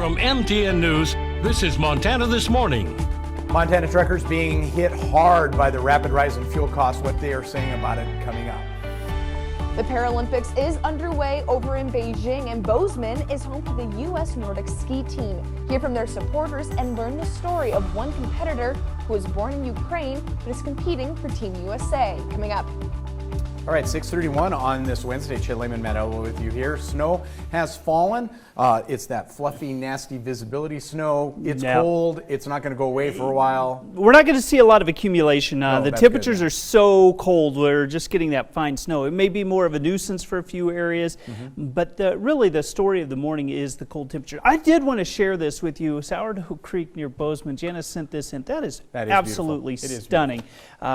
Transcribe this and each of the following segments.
From MTN News, this is Montana This Morning. Montana truckers being hit hard by the rapid rise in fuel costs. What they are saying about it coming up. The Paralympics is underway over in Beijing, and Bozeman is home to the U.S. Nordic ski team. Hear from their supporters and learn the story of one competitor who was born in Ukraine but is competing for Team USA. Coming up. All right, 6:31 on this Wednesday. Chad Lehman, Matt Elwell with you here. Snow has fallen. It's that fluffy, nasty visibility snow. It's cold. It's not going to go away for a while. We're not going to see a lot of accumulation. The temperatures good, are so cold, we're just getting that fine snow. It may be more of a nuisance for a few areas, but really the story of the morning is the cold temperature. I did want to share this with you. Sourdough Creek near Bozeman. Janice sent this in. That is absolutely stunning,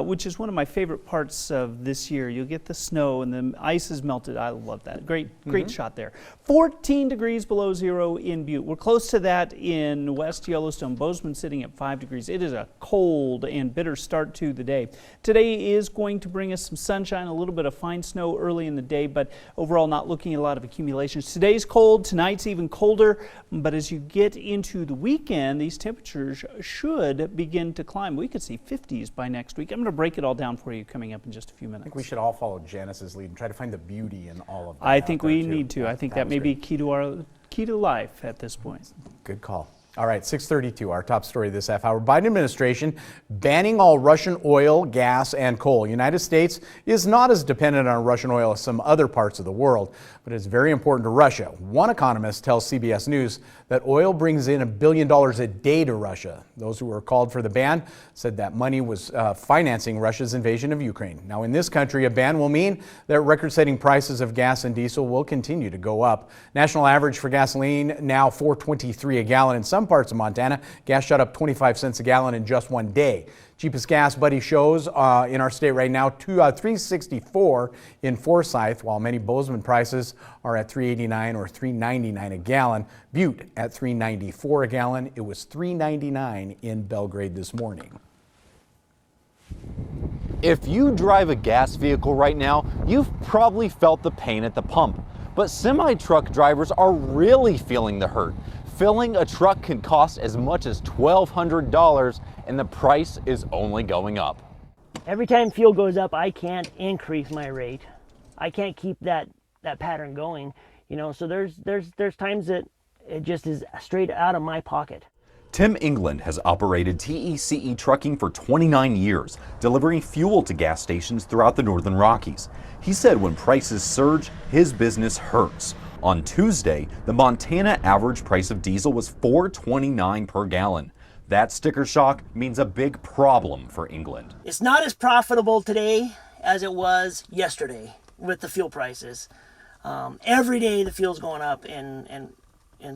which is one of my favorite parts of this year. You'll get the snow and the ice is melted. I love that. Great shot there. 14 degrees below zero in Butte. We're close to that in West Yellowstone. Bozeman sitting at 5 degrees. It is a cold and bitter start to the day. Today is going to bring us some sunshine, a little bit of fine snow early in the day, but overall not looking at a lot of accumulations. Today's cold, tonight's even colder, but as you get into the weekend, these temperatures should begin to climb. We could see 50s by next week. I'm going to break it all down for you coming up in just a few minutes. I think we should all follow Janice's lead and try to find the beauty in all of that. I think we need to. I think that may be key to life at this point. Good call. All right, 6:32, our top story this half hour. Biden administration banning all Russian oil, gas, and coal. United States is not as dependent on Russian oil as some other parts of the world, but it's very important to Russia. One economist tells CBS News that oil brings in $1 billion a day to Russia. Those who were called for the ban said that money was financing Russia's invasion of Ukraine. Now, in this country, a ban will mean that record-setting prices of gas and diesel will continue to go up. National average for gasoline now $4.23 a gallon. In some parts of Montana, gas shot up 25 cents a gallon in just one day. Cheapest gas, Buddy shows in our state right now, $3.64 in Forsyth, while many Bozeman prices are at $3.89 or $3.99 a gallon. Butte at $3.94 a gallon. It was $3.99 in Belgrade this morning. If you drive a gas vehicle right now, you've probably felt the pain at the pump. But semi-truck drivers are really feeling the hurt. Filling a truck can cost as much as $1,200, and the price is only going up. Every time fuel goes up, I can't increase my rate. I can't keep that pattern going, so there's times that it just is straight out of my pocket. Tim England has operated TECE trucking for 29 years, delivering fuel to gas stations throughout the Northern Rockies. He said when prices surge, his business hurts. On Tuesday, the Montana average price of diesel was $4.29 per gallon. That sticker shock means a big problem for England. It's not as profitable today as it was yesterday with the fuel prices. Every day the fuel's going up, and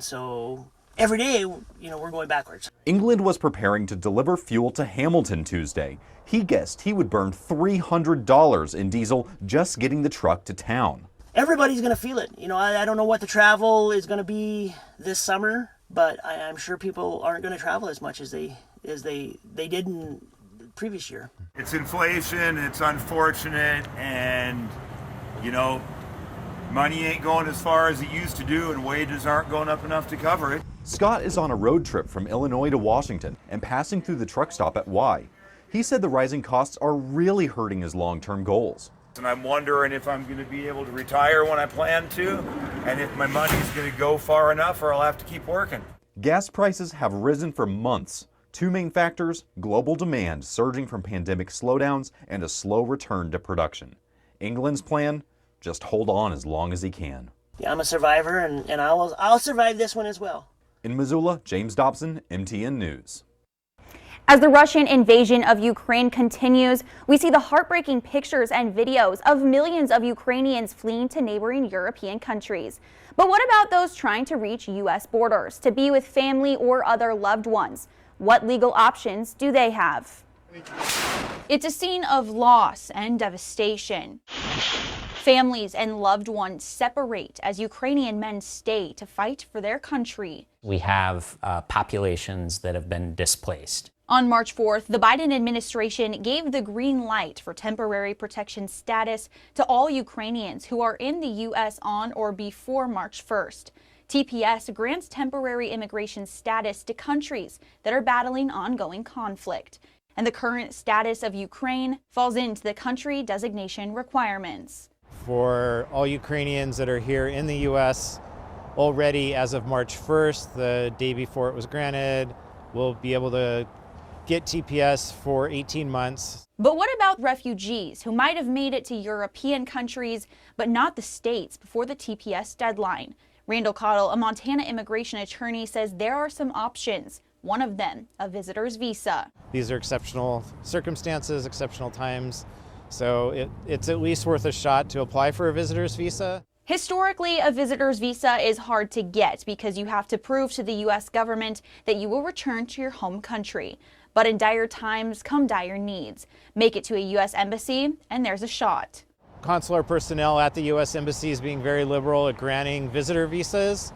so every day, we're going backwards. England was preparing to deliver fuel to Hamilton Tuesday. He guessed he would burn $300 in diesel just getting the truck to town. Everybody's going to feel it. I don't know what the travel is going to be this summer, but I'm sure people aren't going to travel as much as they did in the previous year. It's inflation, it's unfortunate, and money ain't going as far as it used to do, and wages aren't going up enough to cover it. Scott is on a road trip from Illinois to Washington and passing through the truck stop at Y. He said the rising costs are really hurting his long-term goals. And I'm wondering if I'm going to be able to retire when I plan to, and if my money's going to go far enough or I'll have to keep working. Gas prices have risen for months. Two main factors: global demand surging from pandemic slowdowns and a slow return to production. England's plan? Just hold on as long as he can. Yeah, I'm a survivor, and I'll survive this one as well. In Missoula, James Dobson, MTN News. As the Russian invasion of Ukraine continues, we see the heartbreaking pictures and videos of millions of Ukrainians fleeing to neighboring European countries. But what about those trying to reach U.S. borders to be with family or other loved ones? What legal options do they have? It's a scene of loss and devastation. Families and loved ones separate as Ukrainian men stay to fight for their country. We have populations that have been displaced. On March 4th, the Biden administration gave the green light for temporary protection status to all Ukrainians who are in the U.S. on or before March 1st. TPS grants temporary immigration status to countries that are battling ongoing conflict, and the current status of Ukraine falls into the country designation requirements. For all Ukrainians that are here in the U.S. already as of March 1st, the day before it was granted, we'll be able to get TPS for 18 months. But what about refugees who might have made it to European countries but not the States before the TPS deadline? Randall Cottle, a Montana immigration attorney, says there are some options. One of them, a visitor's visa. These are exceptional circumstances, exceptional times, so it's at least worth a shot to apply for a visitor's visa. Historically, a visitor's visa is hard to get because you have to prove to the U.S. government that you will return to your home country. But in dire times come dire needs. Make it to a U.S. embassy and there's a shot. Consular personnel at the U.S. Embassy is being very liberal at granting visitor visas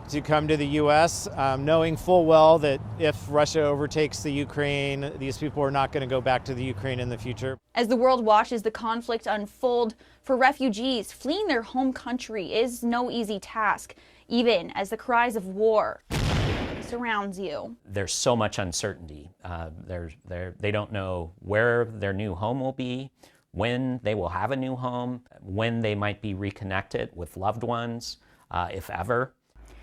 to come to the U.S., knowing full well that if Russia overtakes the Ukraine, these people are not going to go back to the Ukraine in the future. As the world watches the conflict unfold, for refugees, fleeing their home country is no easy task, even as the cries of war surrounds you. There's so much uncertainty. They don't know where their new home will be, when they will have a new home, when they might be reconnected with loved ones, if ever.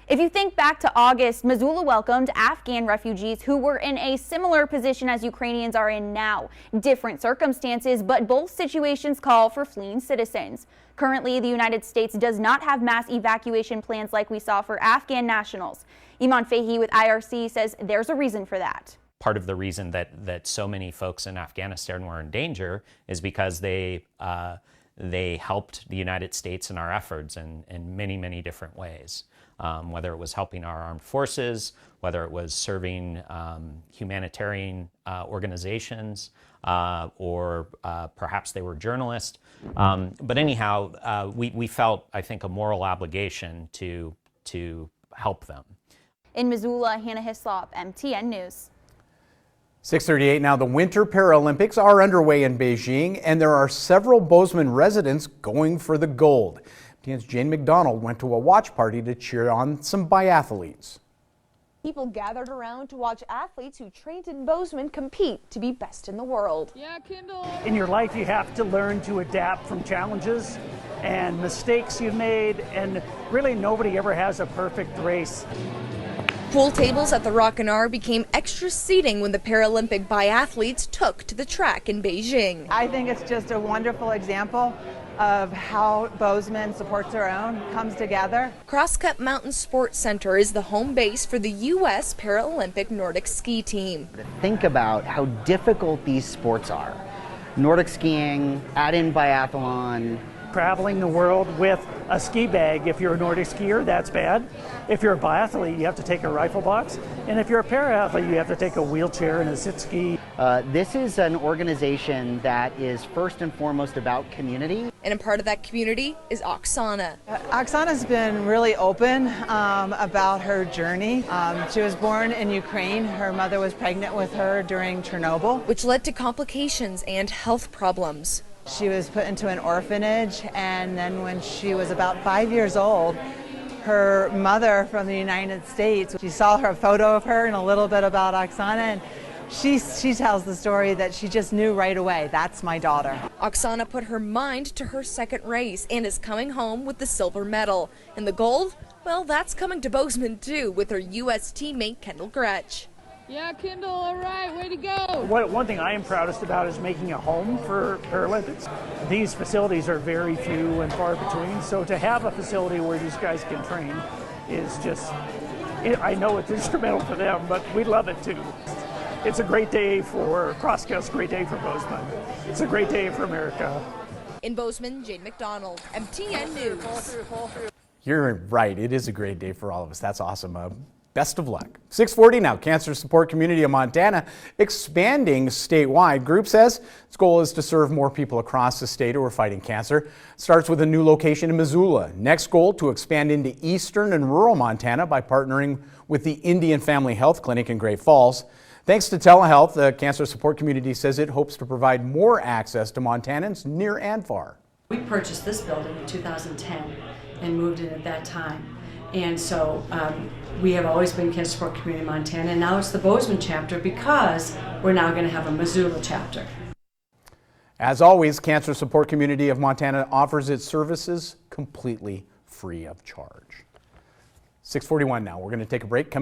If you think back to August, Missoula welcomed Afghan refugees who were in a similar position as Ukrainians are in now. Different circumstances, but both situations call for fleeing citizens. Currently, the United States does not have mass evacuation plans like we saw for Afghan nationals. Iman Fahy with IRC says there's a reason for that. Part of the reason that so many folks in Afghanistan were in danger is because they helped the United States in our efforts in many, many different ways. Whether it was helping our armed forces, whether it was serving humanitarian organizations, or perhaps they were journalists. But anyhow, we felt, I think, a moral obligation to help them. In Missoula, Hannah Hislop, MTN News. 6:38 now. The Winter Paralympics are underway in Beijing, and there are several Bozeman residents going for the gold. MTN's Jane McDonald went to a watch party to cheer on some biathletes. People gathered around to watch athletes who trained in Bozeman compete to be best in the world. Yeah, Kendall. In your life, you have to learn to adapt from challenges and mistakes you've made, and really nobody ever has a perfect race. Pool tables at the Rockin' became extra seating when the Paralympic biathletes took to the track in Beijing. I think it's just a wonderful example of how Bozeman supports their own, comes together. Crosscut Mountain Sports Center is the home base for the U.S. Paralympic Nordic ski team. Think about how difficult these sports are. Nordic skiing, add in biathlon. Traveling the world with a ski bag. If you're a Nordic skier, that's bad. If you're a biathlete, you have to take a rifle box. And if you're a paraathlete, you have to take a wheelchair and a sit ski. This is an organization that is first and foremost about community. And a part of that community is Oksana. Oksana's been really open about her journey. She was born in Ukraine. Her mother was pregnant with her during Chernobyl, which led to complications and health problems. She was put into an orphanage, and then when she was about 5 years old, her mother from the United States, she saw her photo of her and a little bit about Oksana, and she tells the story that she just knew right away, that's my daughter. Oksana put her mind to her second race and is coming home with the silver medal. And the gold? Well, that's coming to Bozeman too, with her U.S. teammate Kendall Gretsch. Yeah, Kendall, all right, way to go. One thing I am proudest about is making a home for Paralympics. These facilities are very few and far between, so to have a facility where these guys can train is just, I know it's instrumental for them, but we love it too. It's a great day for CrossCut's, a great day for Bozeman. It's a great day for America. In Bozeman, Jane McDonald, MTN News. You're right, it is a great day for all of us. That's awesome. Best of luck. 6:40 now. Cancer Support Community of Montana expanding statewide. Group says its goal is to serve more people across the state who are fighting cancer. Starts with a new location in Missoula. Next goal to expand into eastern and rural Montana by partnering with the Indian Family Health Clinic in Great Falls. Thanks to telehealth, the Cancer Support Community says it hopes to provide more access to Montanans near and far. We purchased this building in 2010 and moved in at that time. And so we have always been Cancer Support Community Montana, and now it's the Bozeman chapter because we're now going to have a Missoula chapter. As always, Cancer Support Community of Montana offers its services completely free of charge. 6:41 now. We're going to take a break.